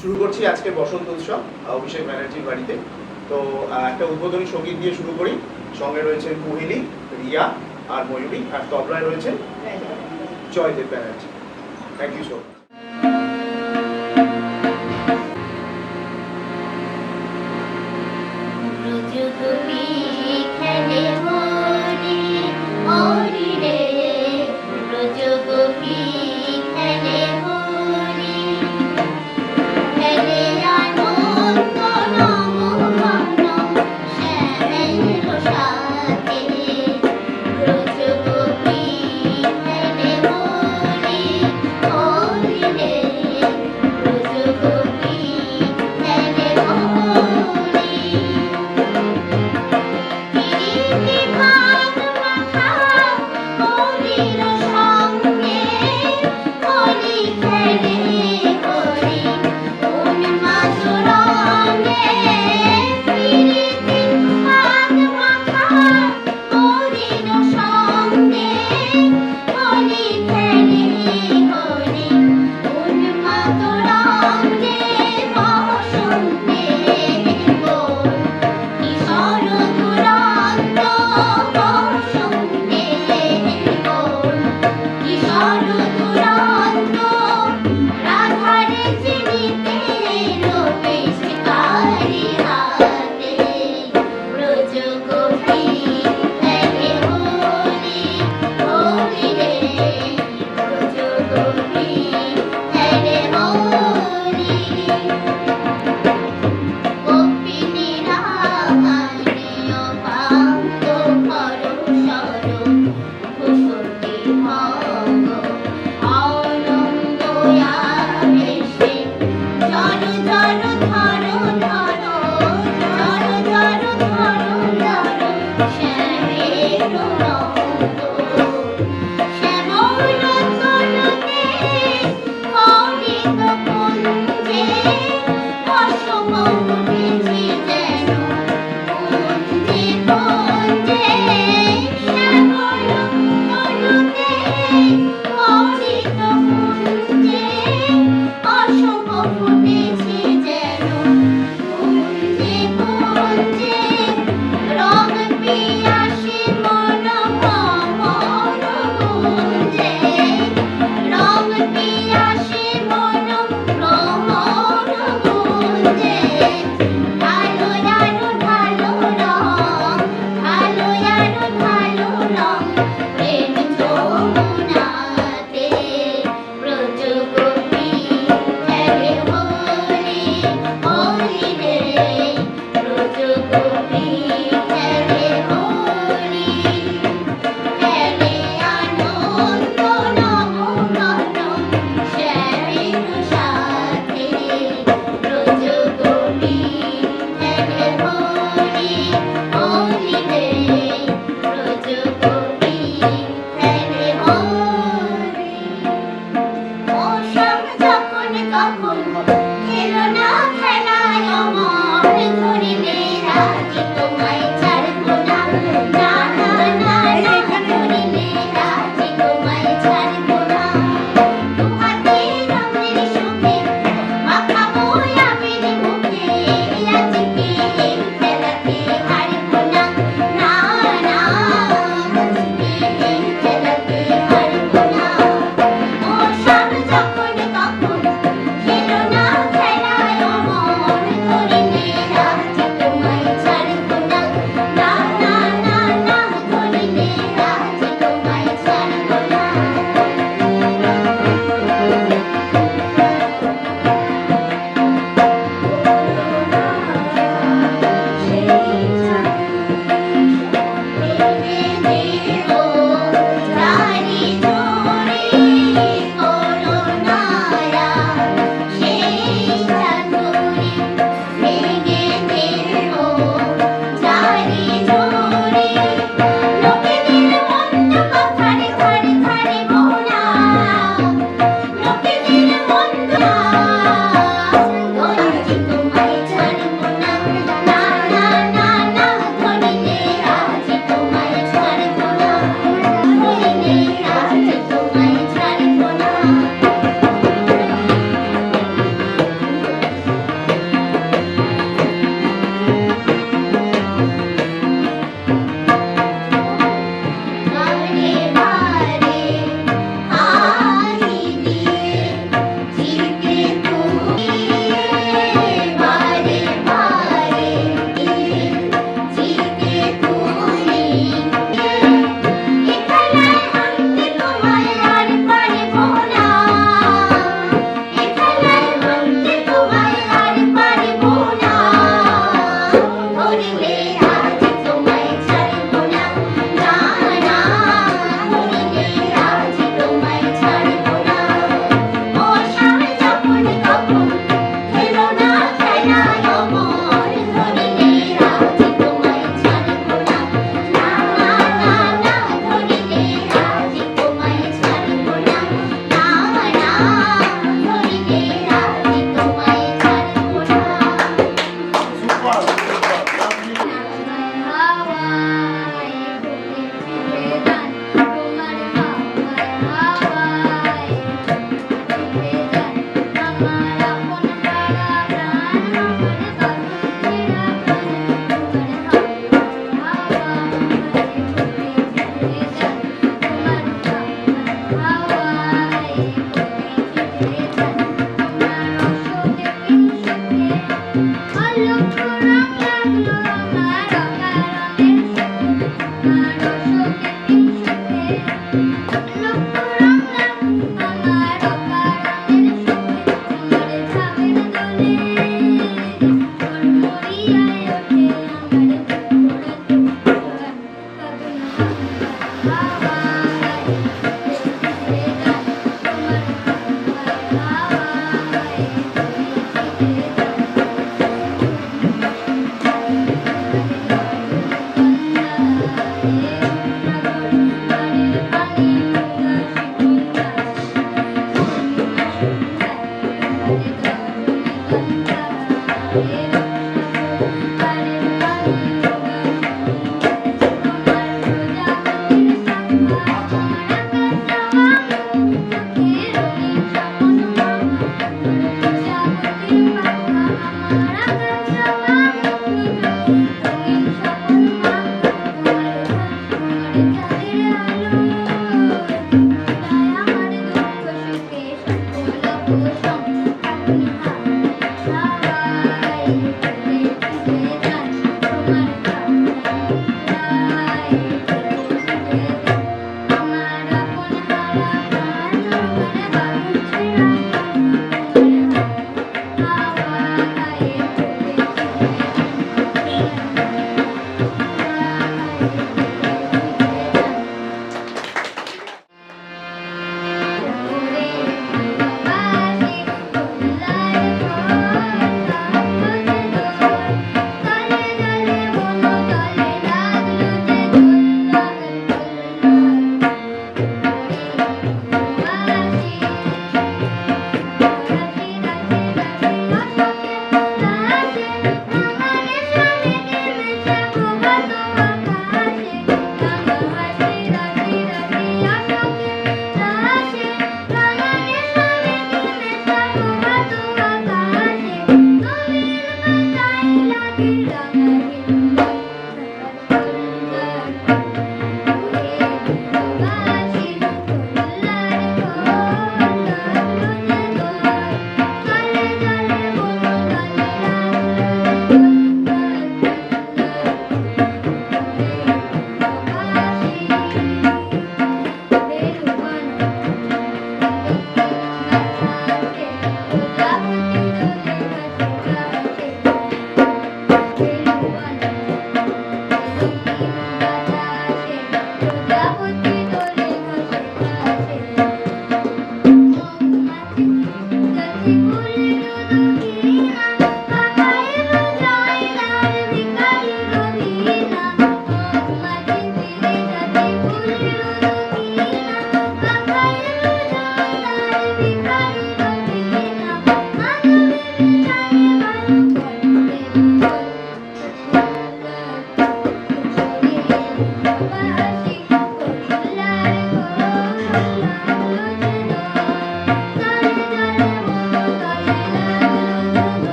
শুরু করছি আজকে বসন্ত উৎসব অভিষেক ব্যানার্জির বাড়িতে। তো একটা উদ্বোধনী সঙ্গীত দিয়ে শুরু করি। সঙ্গে রয়েছেন কুহিলি, রিয়া আর ময়ূরী, আর তবলায় রয়েছেন Joydev Banerjee. Thank you so much.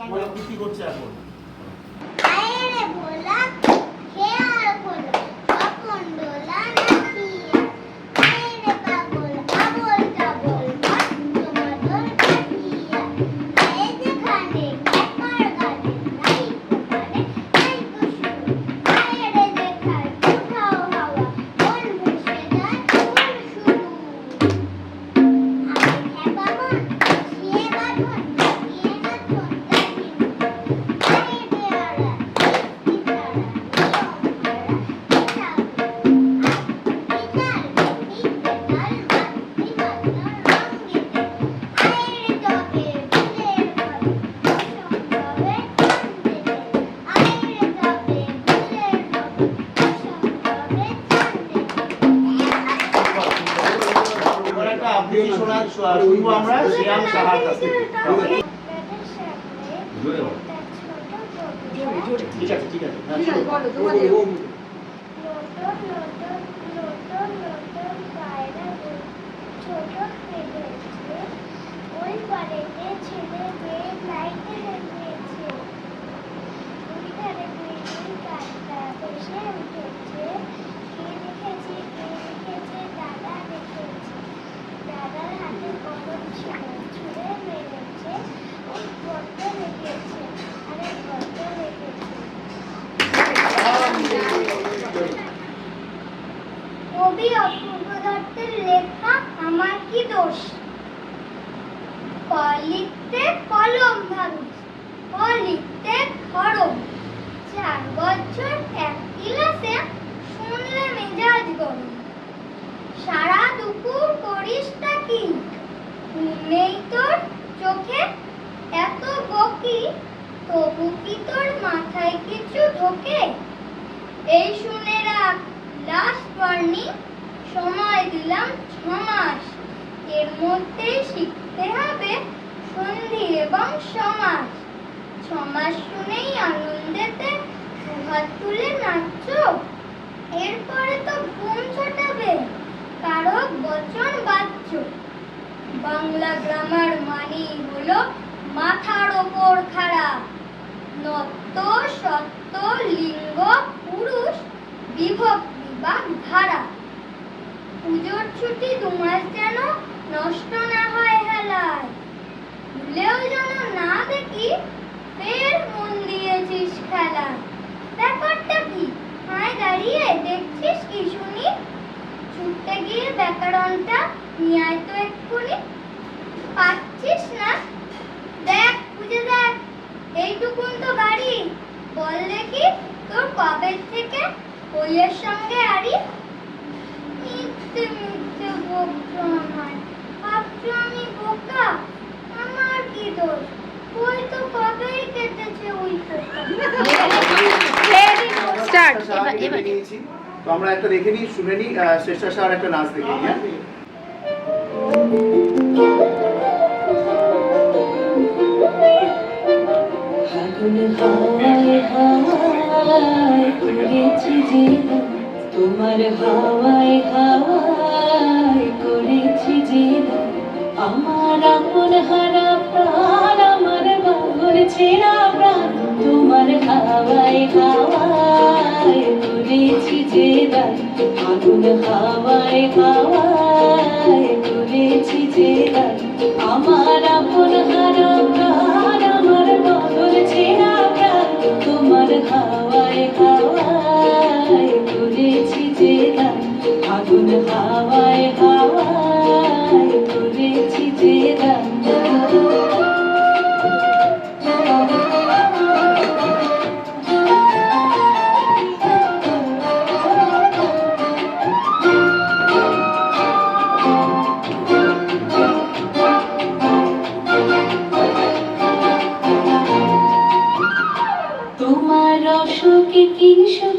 বলো কি করছে এখন? আরে ভোলা খেয়াল করো আপন ডোলা নাকি আরে বাবুল আবল তাবল তোমার দল কাটিয়া এই যেখানে একবার গানে নাই মানে নাই কুশু আরে দেখার উঠাও হাওয়া মন ভেসে যায় ফুল শুরু আমি হ্যাঁ বাবন সে বাবন সে বাবন এবার একটা আবৃত্তি শুনবো আমরা শ্রেয়াম সাহার কাছ থেকে। ঠিক আছে ঠিক আছে হ্যাঁ, শুরু। দাদার হাতে কলম ছিল ছুঁড়ে মেরেছে ওই গর্ত লেগেছে আরে গর্ত লেগেছে কবি অপূর্ব দত্তের লেখা আমার কি দোষ ক লিখতে কলম ভাঙিস ক লিখতে খড়ম 4 বছর এক ক্লাসে শুনলে মেজাজ গরম সারা দুপুর করিসটা কি নেই তোর চোখে এত বকি তবু কি তোর মাথায় কিছু ঢোকে এই শুনে রাখ লাস্ট ওয়ার্নিং সময় দিলাম 6 মাস এর মধ্যেই শিখতে হবে সন্ধি এবং সমাস 6 মাস শুনেই আনন্দেতে দুহাত তুলে নাচছো এরপরে তো ঘুম ছোটাবে কারক বচন বাচ্চ বাংলা গ্রামার মানি হলো মাথার ওপর খাড়া নত্ব সত্য লিঙ্গ পুরুষ বিভক্তি বা ধারা পুজোর ছুটি 2 মাস যেন নষ্ট না হয় হেলায় ভুলেও যেন না দেখি ফের মন দিয়েছিস খেলায় ব্যাপারটা কি হায় দাঁড়িয়ে দেখছিস কি শুনি ছুটতে গিয়ে ব্যাকরণটা নিয়ে আয় তো এক্ষুনি পাচ্ছিস না দেখ খুঁজে দেখ এইটুকুন তো বাড়ি বল দেখি তোর কবে থেকে বইয়ের সঙ্গে আরি মিথ্যে মিথ্যে বকছো আমায় ভাবছো আমি বোকা আমার কি দোষ বই তো কবেই কেটেছে ওই পোকা স্টার্ট এবার নিয়েছি তো আমরা একটা দেখে নিই শুনে নিই শ্রেষ্ঠা সাহার একটা নাচ দেখে নিই হ্যাঁ ফাগুন হাওয়ায় হাওয়ায় করেছি জীবন তোমার হাওয়ায় হাওয়ায় করেছি জীবন আমার আপন হারা প্রাণ আমার বাবুর ছেঁড়া প্রাণ তোমার হাওয়ায় হাওয়ায় করেছি জীবন ফাগুন হাওয়ায় হাওয়ায় করেছি জীবন আমার আপন হারা প্রাণ আমার বাবুর ছেঁড়া প্রাণ তোমার হাওয়ায় হাওয়ায় করেছি জীবন ফাগুন হাওয়ায় হাওয়ায় করেছি জীবন তোমার অসুখে কি সুখ